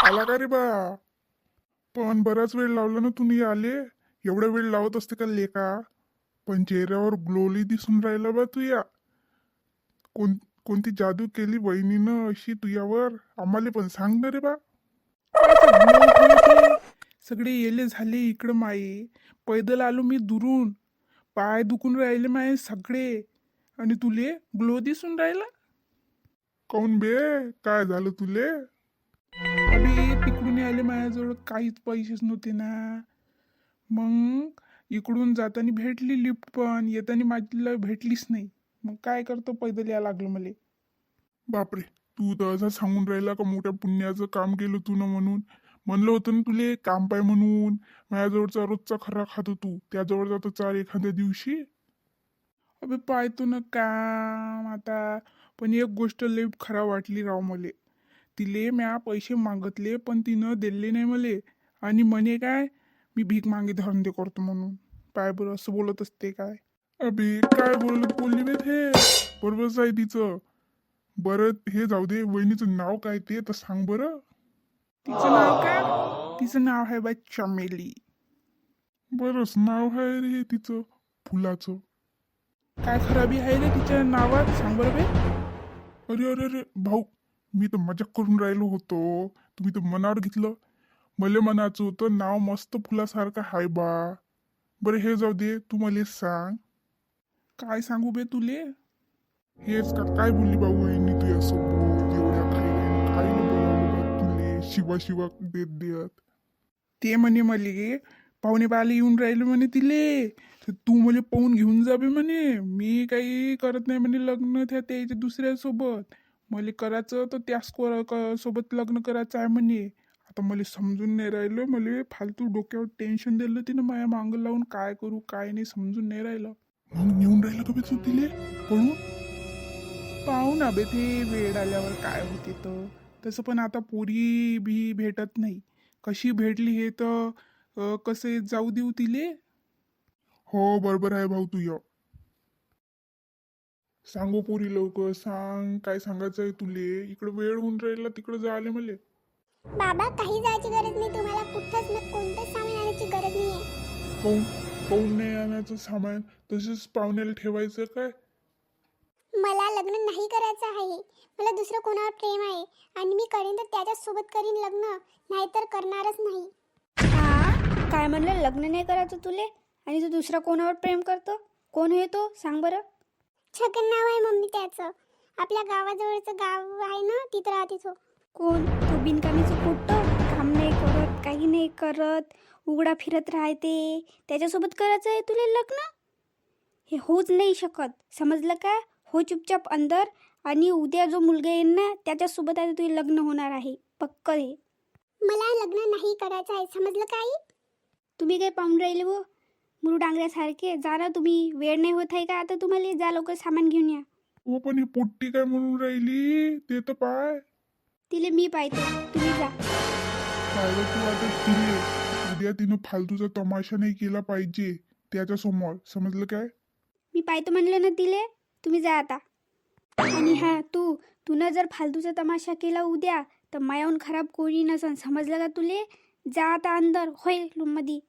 आला का रे बा? पण बराच वेळ लावला ना तुम्ही आले. एवढा वेळ लावत असते का लेका? पण चेहऱ्यावर ग्लोली दिसून राहिला बा तुया. कोण कोणती जादू केली बहिणीनं अशी तुझ्यावर? आम्हाला पण सांग ना रे बा. सगळे येले झाले इकडं माये. पैदल आलो मी दुरून. पाय दुखून राहिले माये सगळे. आणि तुले ग्लो दिसून राहिला. काऊन बे? काय झालं तुले? अबे तिकडून आले, माझ्याजवळ काहीच पैसेच नव्हते ना. मग इकडून जाताना भेटली लिफ्ट, पण येताना माझ्याला भेटलीच नाही. मग काय करतो, पैदल या लागलं मला. बापरे, तू तर असं सांगून राहिला का मोठ्या पुण्याचं काम केलं तू ना म्हणून. म्हणलं होतं ना तुले काम पाय म्हणून. माझ्याजवळचा रोजचा खरा खातो तू, त्याजवळ जातो चार एखाद्या दिवशी. अबे पाहतो ना काम आता. पण एक गोष्ट लई खराब वाटली राव मले. तिले म्या पैसे मागितले पण तिनं दिले नाही मले. आणि म्हणे काय, मी भीक मागे धंदे करतो म्हणून. पाय बरं असं बोलत असते काय? अबे काय बोलली बे ते? बरोबरच आहे तिचं. बरं हे जाऊ दे, वहिनीचं नाव काय ते तर सांग बरं. तिचं नाव काय? तिचं नाव आहे बाई चमेली. बरंच नाव आहे रे तिचं, फुलाचं. काय खराबी आहे रे तिच्या नावात, सांग बरं बे. अरे अरे अरे भाऊ, मी तर मजाक करून राहिलो होतो. तुम्ही तर मनावर घेतलं. मला म्हणायचं होतं नाव मस्त फुलासारखं हाय बा. बरं हे जाऊ दे, तू मला सांग. काय सांगू बे तुले? हेच का काय बोलली भाऊ वहिनी तुझ्यासोबत एवढ्या खायला बोलावलं बा तुले शिवा शिवा देत देत. ते म्हणे मले पाहुणे बाले येऊन राहिले म्हणे तिले. तर तू मला पाहून घेऊन जावे म्हणे. मी काही करत नाही म्हणे लग्न त्याच्या दुसऱ्यासोबत. मला करायचं तर त्याच सोबत लग्न करायचं आहे म्हणे. आता मला समजून नाही राहिलं. मला फालतू डोक्यावर टेन्शन दिलं तिनं माया मांग लावून. काय करू काय नाही समजून नाही राहिलं. मग नेऊन राहिलं का बे तू तिले पळून? पाहू ना बे, ते वेळ आल्यावर काय होते तर. तसं पण आता पोरी भी भेटत नाही. कशी भेटली हे तर कसे जाऊ देऊ तिले. हो बरोबर आहे भाऊ तुझं. सांगू पोरी लवकर सांग, काय सांगायचं आहे तुले. इकडं वेळ होऊन राहिला, तिकडं जायला मले. बाबा काही जायची गरज नाही तुम्हाला, कुठंच ना कोणतंच सामान आणायची गरज नाहीये. काऊन काऊन नाही आणायचं सामान? तसंच पाहुण्याला ठेवायचं काय? मला लग्न नाही करायचं आहे. मला दुसरं कोणावर प्रेम आहे आणि मी करेन तर त्याच्याच सोबत करीन लग्न, नाहीतर करणारच नाही. हा काय म्हणलं, लग्न नाही करायचं तुले आणि तू दुसरा कोणावर प्रेम करतो? कोण आहे तो, सांग बरं. छगन नाव आहे मम्मी त्याचं. आपल्या गावाजवळचं गाव आहे ना, तिथं राहते तो. कोण तो बिनकामीचं कुठं काम नाही करत, काही नाही करत, उघडा फिरत राहते, त्याच्यासोबत करायचं आहे तुला लग्न? हे होऊच नाही शकत, समजलं का? हो चुपचाप अंदर. आणि उद्या जो मुलगा येईल ना त्याच्यासोबत आता तुझे लग्न होणार आहे, पक्क हे. मला लग्न नाही करायचं आहे, समजलं काही? तुम्ही काय पाहून राहिले हो मुरू डांगऱ्यासारखे? जा ना तुम्ही, वेळ नाही होत आहे का आता तुम्हाला? जा लवकर सामान घेऊन या. हो पण ही पोट्टी काय म्हणून राहिली ते तर पाय. तिले मी पाहते, तुम्ही जा. पाहिलं तू आता तिने. उद्या तिनं फालतूचा तमाशा नाही केला पाहिजे त्याच्या समोर, समजलं काय? मी पाहतो म्हणलं ना तिले, तुम्ही जा आता. आणि हा तू न जर फालतूचा तमाशा केला उद्या तर मायाहून खराब कोणी नसन, समजलं का तुले? जा आता अंदर, होय रूममध्ये.